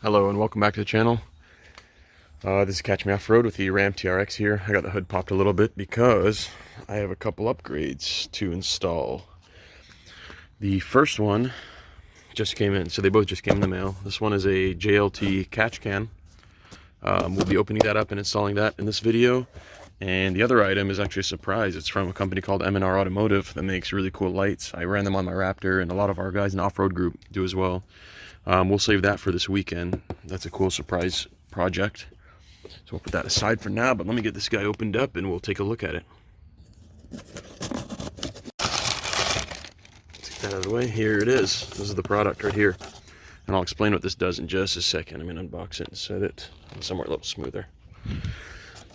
Hello and welcome back to the channel. This is Catch Me Off Road with the Ram TRX here. I got the hood popped a little bit because I have a couple upgrades to install. The first one just came in, so they both just came in the mail. This one is a JLT catch can. We'll be opening that up and installing that in this video. And the other item is actually a surprise. It's from a company called M&R Automotive that makes really cool lights. I ran them on my Raptor, and a lot of our guys in the off-road group do as well. We'll save that for this weekend. That's a cool surprise project. So we'll put that aside for now, but let me get this guy opened up and we'll take a look at it. Take that out of the way. Here it is. This is the product right here. And I'll explain what this does in just a second. I'm going to unbox it and set it somewhere a little smoother.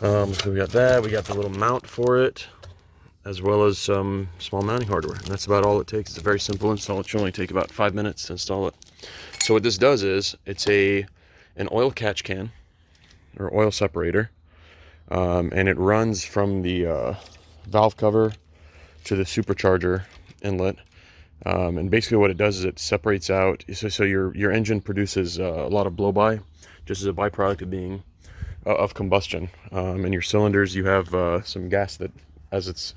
So we got that. We got the little mount for it, as well as some small mounting hardware. And that's about all it takes. It's a very simple install. It should only take about 5 minutes to install it. So what this does is, it's an oil catch can, or oil separator, and it runs from the valve cover to the supercharger inlet. And basically what it does is it separates out, so your engine produces a lot of blow-by, just as a byproduct of being of combustion. In your cylinders you have some gas that as it's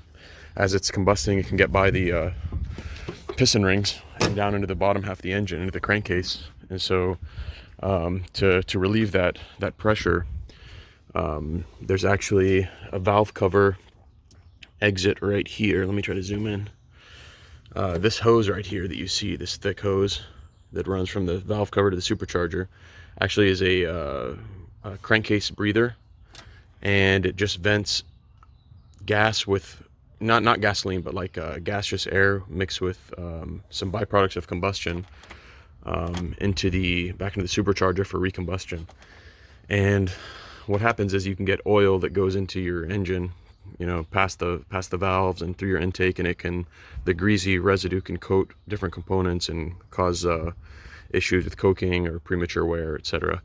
combusting, it can get by the piston rings and down into the bottom half of the engine, into the crankcase. And so to relieve that pressure, there's actually a valve cover exit right here. Let me try to zoom in. This hose right here that you see, this thick hose that runs from the valve cover to the supercharger, actually is a crankcase breather, and it just vents gas with not gasoline, but like gaseous air mixed with some byproducts of combustion back into the supercharger for recombustion. And what happens is you can get oil that goes into your engine, you know, past the valves and through your intake, and the greasy residue can coat different components and cause issues with coking or premature wear, etc.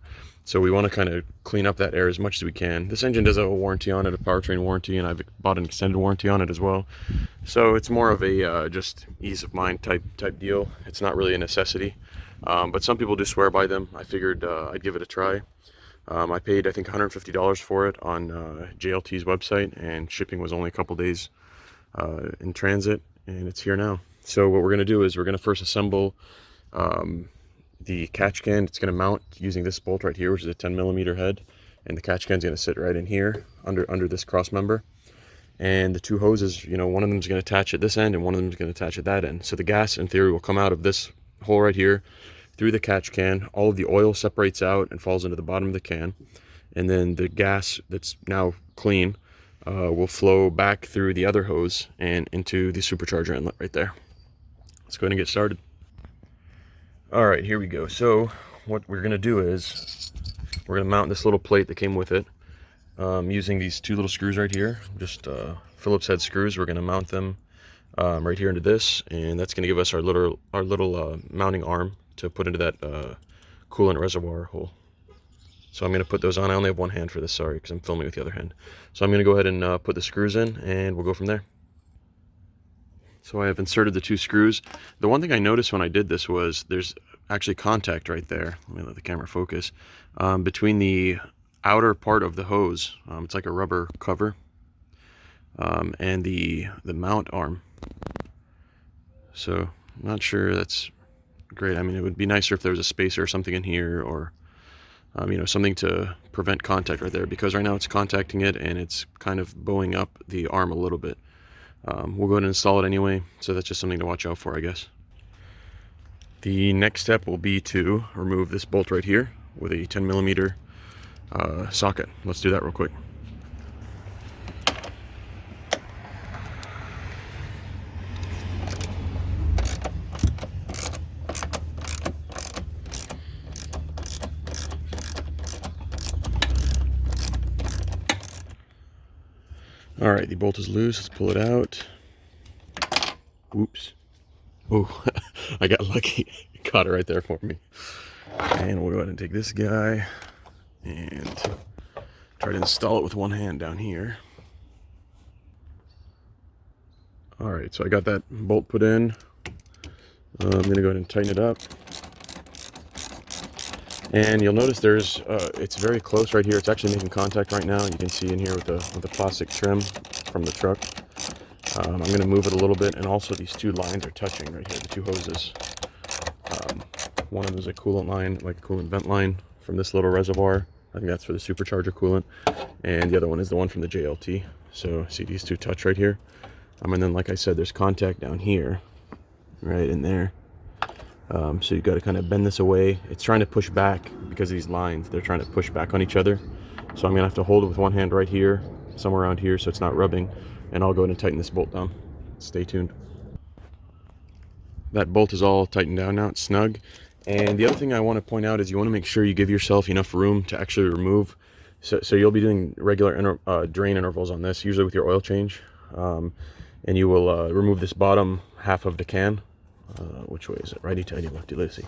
So we want to kind of clean up that air as much as we can. This engine does have a warranty on it, a powertrain warranty, and I've bought an extended warranty on it as well. So it's more of a just ease of mind type deal. It's not really a necessity, but some people do swear by them. I figured I'd give it a try. I paid, I think, $150 for it on JLT's website, and shipping was only a couple days in transit, and it's here now. So what we're going to do is we're going to first assemble the catch can. It's going to mount using this bolt right here, which is a 10mm head, and the catch can is going to sit right in here under this cross member. And the two hoses, you know, one of them is going to attach at this end and one of them is going to attach at that end. So the gas, in theory, will come out of this hole right here through the catch can. All of the oil separates out and falls into the bottom of the can, and then the gas that's now clean will flow back through the other hose and into the supercharger inlet right there. Let's go ahead and get started. All right, here we go. So what we're going to do is we're going to mount this little plate that came with it using these two little screws right here, just Phillips head screws. We're going to mount them right here into this, and that's going to give us our little mounting arm to put into that coolant reservoir hole. So I'm going to put those on. I only have one hand for this, sorry, because I'm filming with the other hand. So I'm going to go ahead and put the screws in, and we'll go from there. So I have inserted the two screws. The one thing I noticed when I did this was there's actually contact right there. Let me let the camera focus. Between the outer part of the hose, it's like a rubber cover, and the mount arm. So I'm not sure that's great. I mean, it would be nicer if there was a spacer or something in here, or you know, something to prevent contact right there, because right now it's contacting it and it's kind of bowing up the arm a little bit. We'll go ahead and install it anyway, so that's just something to watch out for, I guess. The next step will be to remove this bolt right here with a 10mm socket. Let's do that real quick. All right, the bolt is loose. Let's pull it out. Oops. Oh, I got lucky. It caught it right there for me. And we'll go ahead and take this guy and try to install it with one hand down here. All right, so I got that bolt put in. I'm going to go ahead and tighten it up. And you'll notice there's, it's very close right here. It's actually making contact right now. You can see in here with the plastic trim from the truck. I'm going to move it a little bit, and also these two lines are touching right here, the two hoses. One of them is a coolant line, like a coolant vent line from this little reservoir. I think that's for the supercharger coolant. And the other one is the one from the JLT. So see these two touch right here. And then, like I said, there's contact down here, right in there. So you got to kind of bend this away. It's trying to push back because of these lines. They're trying to push back on each other. So I'm going to have to hold it with one hand right here, somewhere around here, so it's not rubbing. And I'll go ahead and tighten this bolt down. Stay tuned. That bolt is all tightened down now. It's snug. And the other thing I want to point out is you want to make sure you give yourself enough room to actually remove. So you'll be doing regular drain intervals on this, usually with your oil change. And you will remove this bottom half of the can. Which way is it? Righty, tighty, lefty, loosey.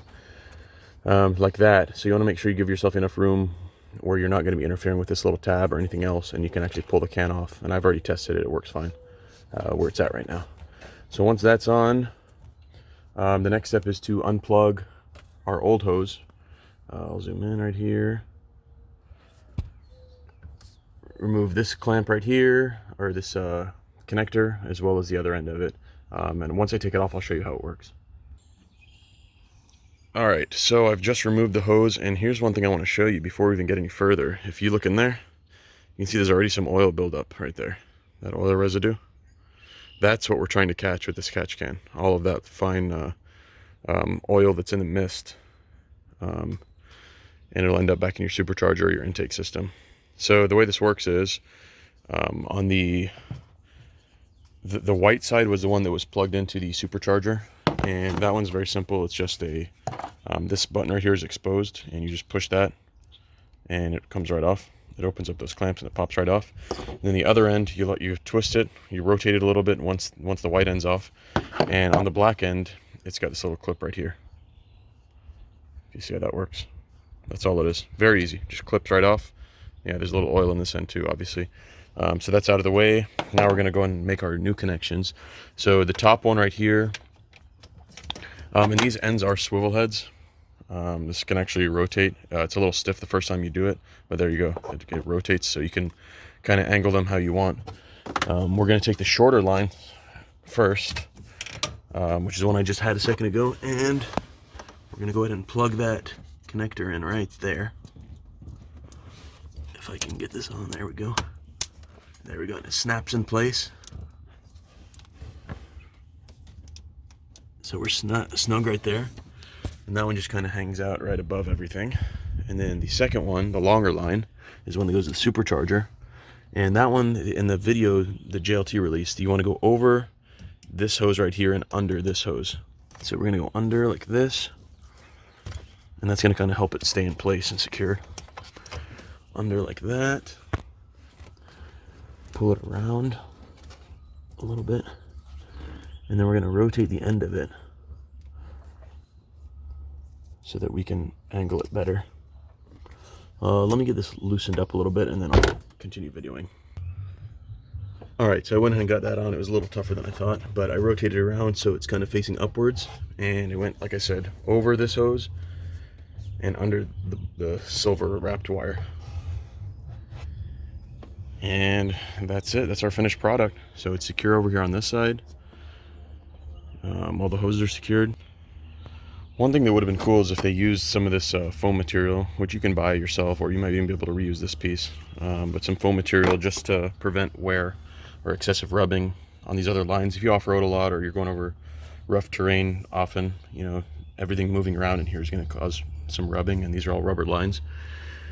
Like that. So you want to make sure you give yourself enough room where you're not going to be interfering with this little tab or anything else, and you can actually pull the can off. And I've already tested it. It works fine where it's at right now. So once that's on, the next step is to unplug our old hose. I'll zoom in right here. Remove this clamp right here, or this connector, as well as the other end of it. And once I take it off, I'll show you how it works. All right, so I've just removed the hose, and here's one thing I want to show you before we even get any further. If you look in there, you can see there's already some oil buildup right there. That oil residue. That's what we're trying to catch with this catch can. All of that fine oil that's in the mist. And it'll end up back in your supercharger or your intake system. So the way this works is, on the white side was the one that was plugged into the supercharger, and that one's very simple. It's just a this button right here is exposed, and you just push that and it comes right off. It opens up those clamps and it pops right off. And then the other end, you twist it, you rotate it a little bit once the white end's off, and on the black end it's got this little clip right here. If you see how that works, that's all it is. Very easy, just clips right off. Yeah, there's a little oil in this end too, obviously. So that's out of the way. Now we're going to go and make our new connections. So the top one right here, and these ends are swivel heads. This can actually rotate. It's a little stiff the first time you do it, but there you go. It rotates, so you can kind of angle them how you want. We're going to take the shorter line first, which is the one I just had a second ago, and we're going to go ahead and plug that connector in right there. If I can get this on, there we go. There we go, and it snaps in place. So we're snug right there. And that one just kind of hangs out right above everything. And then the second one, the longer line, is one that goes to the supercharger. And that one, in the video the JLT released, you want to go over this hose right here and under this hose. So we're going to go under like this. And that's going to kind of help it stay in place and secure. Under like that. Pull it around a little bit. And then we're going to rotate the end of it so that we can angle it better. Let me get this loosened up a little bit and then I'll continue videoing. Alright, so I went ahead and got that on. It was a little tougher than I thought, but I rotated it around so it's kind of facing upwards, and it went, like I said, over this hose and under the silver wrapped wire. And that's it. That's our finished product. So it's secure over here on this side. All the hoses are secured. One thing that would have been cool is if they used some of this foam material, which you can buy yourself, or you might even be able to reuse this piece. But some foam material just to prevent wear or excessive rubbing on these other lines. If you off-road a lot or you're going over rough terrain often, you know, everything moving around in here is going to cause some rubbing, and these are all rubber lines.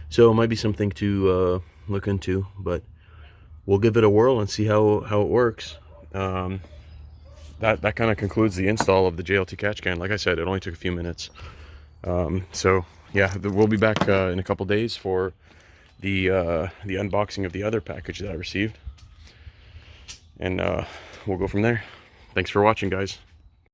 So it might be something to look into, but we'll give it a whirl and see how it works. That kind of concludes the install of the JLT catch can. Like I said, it only took a few minutes. So yeah, we'll be back in a couple days for the unboxing of the other package that I received, and we'll go from there. Thanks for watching, guys.